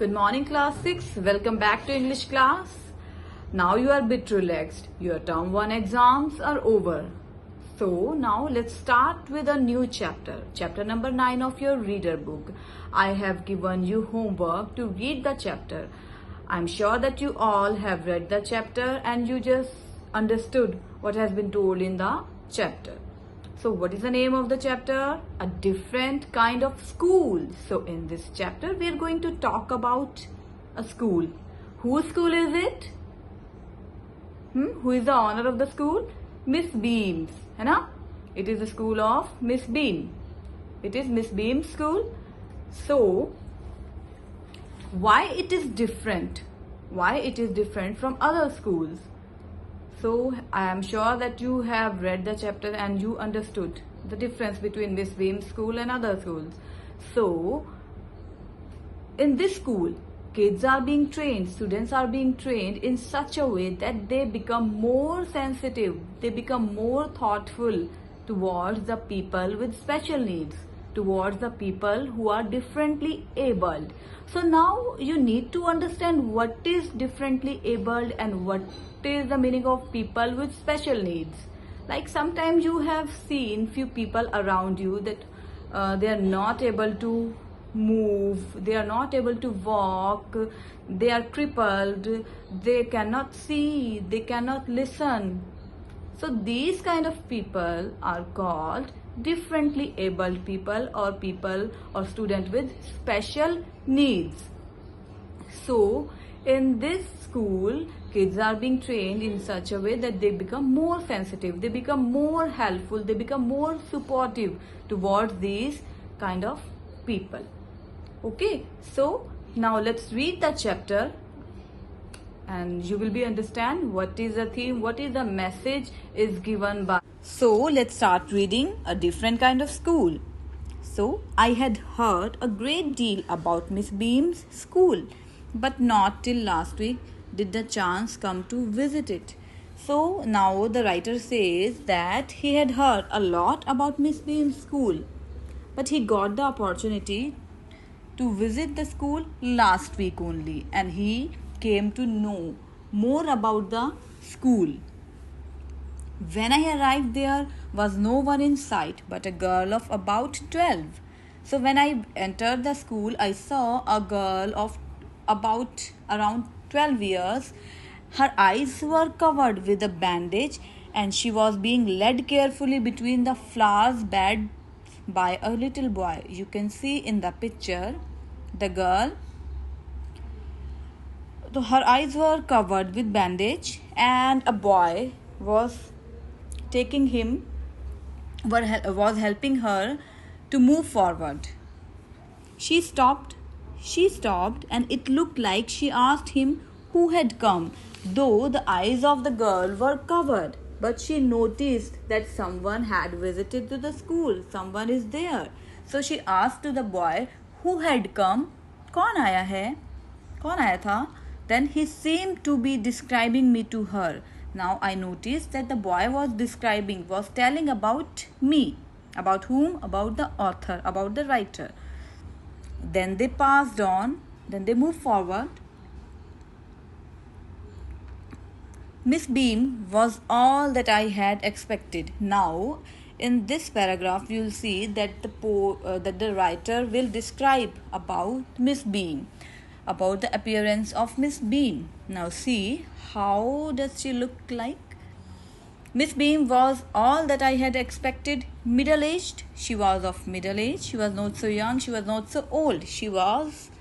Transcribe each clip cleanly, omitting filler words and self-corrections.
Good morning, class 6. Welcome back to English class. Now you are a bit relaxed. Your term 1 exams are over. So now let's start with a new chapter. Chapter number 9 of your reader book. I have given you homework to read the chapter. I'm sure that you all have read the chapter and you just understood what has been told in the chapter. So what is the name of the chapter? A different kind of school. So in this chapter we are going to talk about a school. Whose school is it? Who is the owner of the school? Miss Beams. है ना? It is the school of Miss Beam. It is Miss Beam's school. So why it is different? Why it is different from other schools? So I am sure that you have read the chapter and you understood the difference between Miss Beam's school and other schools. So in this school, kids are being trained, students are being trained in such a way that they become more sensitive, they become more thoughtful towards the people with special needs, towards the people who are differently abled. So now you need to understand what is differently abled and what is the meaning of people with special needs. Like sometimes you have seen few people around you that they are not able to move, they are not able to walk, they are crippled, they cannot see, they cannot listen. So these kind of people are called differently abled people or student with special needs. So in this school, kids are being trained in such a way that they become more sensitive, they become more helpful, they become more supportive towards these kind of people. Okay, so now let's read the chapter and you will be understand what is the theme, what is the message is given by. So let's start reading A Different Kind of School. So I had heard a great deal about Miss Beam's school, but not till last week did the chance come to visit it. So now the writer says that he had heard a lot about Miss Beam's school, but he got the opportunity to visit the school last week only, and he came to know more about the school. When I arrived, there was no one in sight but a girl of about 12. So when I entered the school, I saw a girl of about around 12 years. Her eyes were covered with a bandage and she was being led carefully between the flowers beds by a little boy. You can see in the picture the girl. So her eyes were covered with bandage and a boy was helping her to move forward. She stopped and it looked like she asked him who had come, though the eyes of the girl were covered. But she noticed that someone had visited to the school, someone is there. So she asked to the boy who had come, कौन आया है? कौन आया था? Then he seemed to be describing me to her. Now I noticed that the boy was telling about me. About whom? About the author, about the writer. Then they passed on, then they moved forward. Miss Beam was all that I had expected. Now, in this paragraph, you will see that the writer will describe about Miss Beam, about the appearance of Miss Beam. Now see, how does she look like? Miss Beam was all that I had expected. Middle-aged. She was of middle age. She was not so young. She was not so old. She was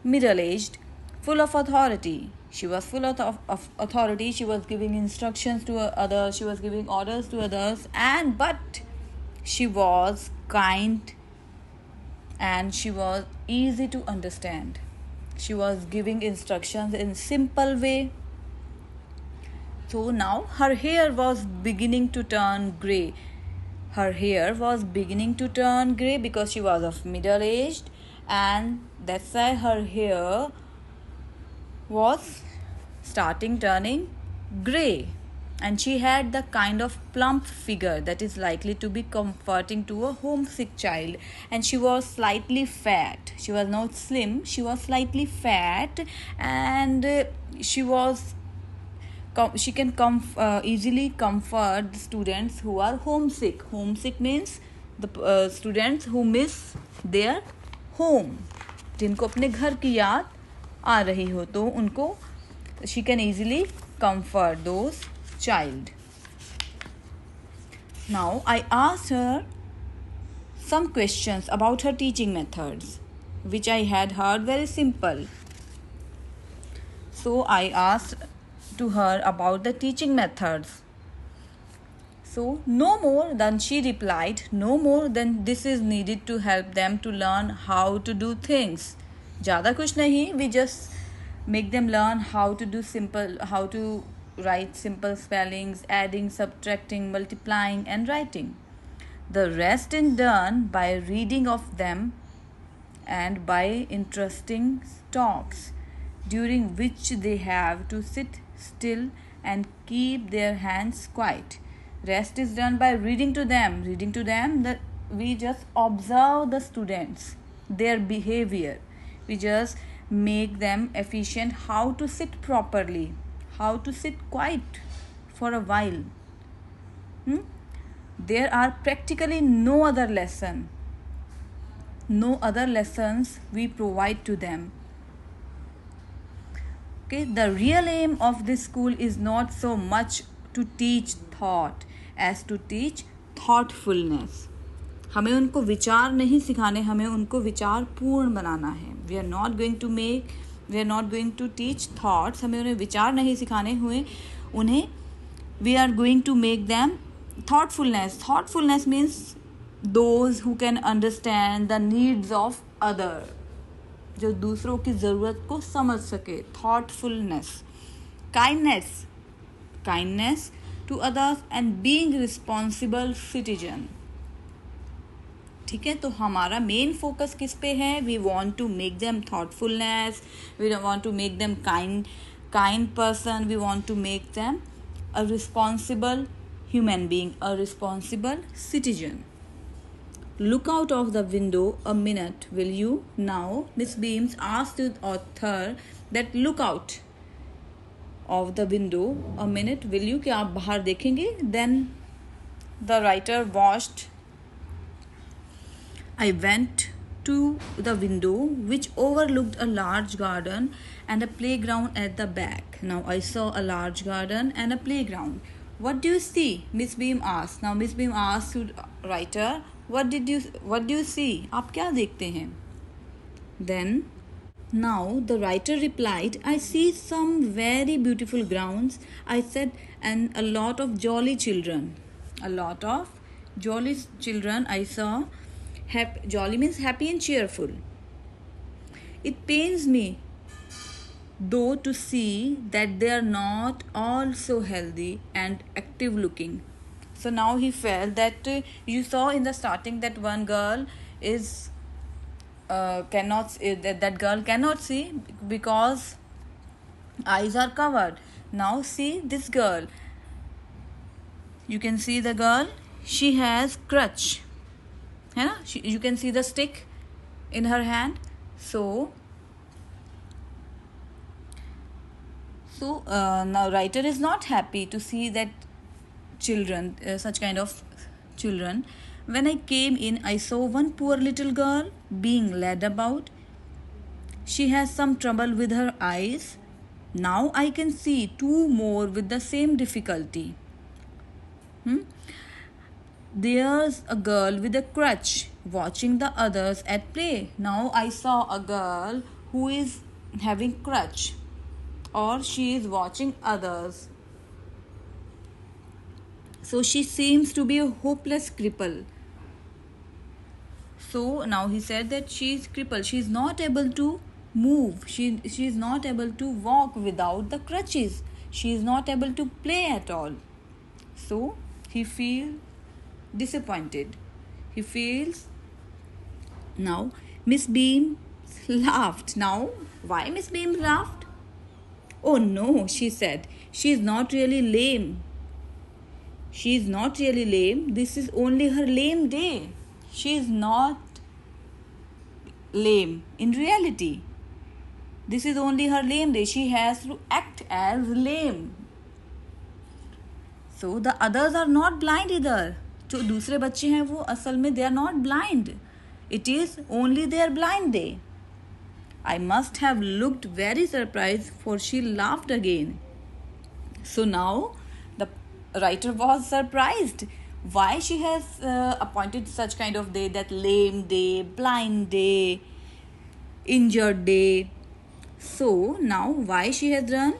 middle-aged, full of authority. She was full of authority. She was giving instructions to others. She was giving orders to others. But she was kind and she was easy to understand. She was giving instructions in simple way. So now her hair was beginning to turn grey. Her hair was beginning to turn grey because she was of middle aged, and that's why her hair was starting turning grey. and she had the kind of plump figure that is likely to be comforting to a homesick child. And she was slightly fat. She was not slim, she was slightly fat, and she can easily comfort the students who are homesick. Homesick means the students who miss their home, जिनको अपने घर की याद आ रही हो, तो उनको she can easily comfort those child. Now I asked her some questions about her teaching methods, which I had heard very simple. So I asked to her about the teaching methods. So no more than, she replied, no more than this is needed to help them to learn how to do things. ज़्यादा कुछ नहीं, we just make them learn how to write simple spellings, adding, subtracting, multiplying and writing. The rest is done by reading of them and by interesting talks, during which they have to sit still and keep their hands quiet. Rest is done by reading to them. Reading to them, that we just observe the students, their behavior. We just make them efficient how to sit properly, how to sit quiet for a while. There are practically no other lessons we provide to them. Okay, the real aim of this school is not so much to teach thought as to teach thoughtfulness. हमें उनको विचार नहीं सिखाने, हमें उनको विचार पूर्ण बनाना है. We are not going to teach thoughts. हमें उन्हें विचार नहीं सिखाने हुए, उन्हें we are going to make them thoughtfulness. Thoughtfulness means those who can understand the needs of other, जो दूसरों की ज़रूरत को समझ सके. Thoughtfulness. Kindness to others and being responsible citizen. ठीक है, तो हमारा मेन फोकस किस पे है? We want to make them thoughtfulness, we want to make them kind person, we want to make them a responsible human being, a responsible citizen. Look out of the window a minute, will you? Now Miss Beams asked the author that look out of the window a minute, will you? क्या आप बाहर देखेंगे? Then the writer watched. I went to the window which overlooked a large garden and a playground at the back. Now I saw a large garden and a playground. What do you see? Miss Beam asked. Now Miss Beam asked to writer, what do you see? आप क्या देखते हैं? Then now the writer replied, I see some very beautiful grounds, I said, and a lot of jolly children. A lot of jolly children I saw. Jolly means happy and cheerful. It pains me, though, to see that they are not all so healthy and active looking. So now he felt that you saw in the starting that one girl is that girl cannot see because eyes are covered. Now see this girl. You can see the girl. She has crutch. है ना? You can see the stick in her hand. So now writer is not happy to see that children, such kind of children. When I came in, I saw one poor little girl being led about. She has some trouble with her eyes. Now I can see two more with the same difficulty. There's a girl with a crutch watching the others at play. Now I saw a girl who is having crutch, or she is watching others. So she seems to be a hopeless cripple. So now he said that she is crippled. She is not able to move. She is not able to walk without the crutches. She is not able to play at all. So he feels disappointed. He feels. Now Miss Beam laughed. Now why Miss Beam laughed? Oh no, she said. She is not really lame. She is not really lame. This is only her lame day. She is not lame in reality. This is only her lame day. She has to act as lame. So the others are not blind either. जो दूसरे बच्चे हैं वो असल में they are not blind. It is only their blind day. I must have looked very surprised, for she laughed again. So now the writer was surprised why she has appointed such kind of day, that lame day, blind day, injured day. So now why she has done?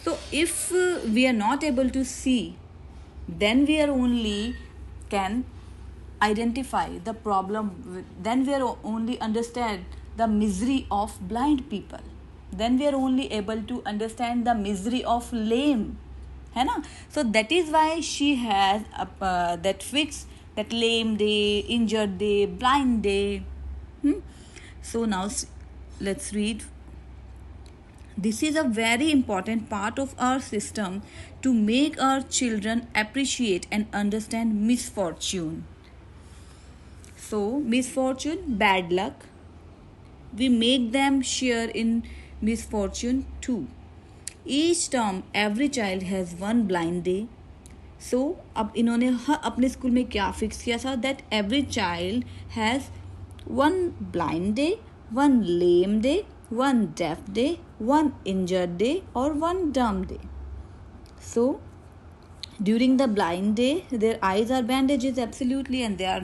So if we are not able to see, then we are only can identify the problem, then we are only understand the misery of blind people, then we are only able to understand the misery of lame, है ना? So that is why she has that fix, that lame day, injured day, blind day. So now let's read. This is a very important part of our system to make our children appreciate and understand misfortune. So, misfortune, bad luck. We make them share in misfortune too. Each term, every child has one blind day. So, अब इन्होंने अपने school में क्या fix किया था? That every child has one blind day, one lame day, one deaf day, one injured day, or one dumb day. So, during the blind day, their eyes are bandaged absolutely, and they are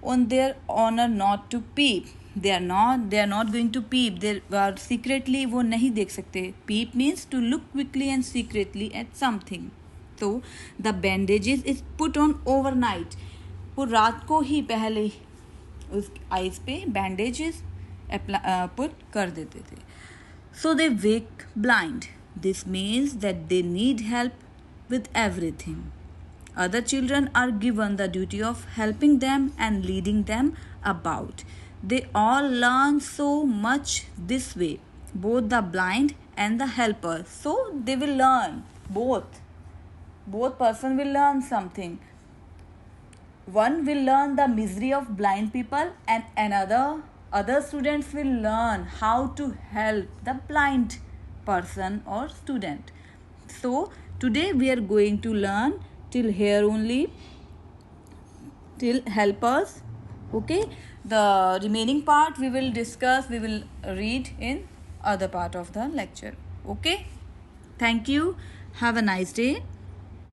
on their honor not to peep. They are not going to peep. They are secretly वो नहीं देख सकते. Peep means to look quickly and secretly at something. So the bandages is put on overnight. वो रात को ही पहले उस eyes पे bandages put कर देते थे. So they wake blind. This means that they need help with everything. Other children are given the duty of helping them and leading them about. They all learn so much this way, both the blind and the helper. So they will learn both. Both person will learn something. One will learn the misery of blind people, and other students will learn how to help the blind person or student. So today we are going to learn till here only, till helpers. Okay, the remaining part we will read in other part of the lecture. Okay, thank you. Have a nice day.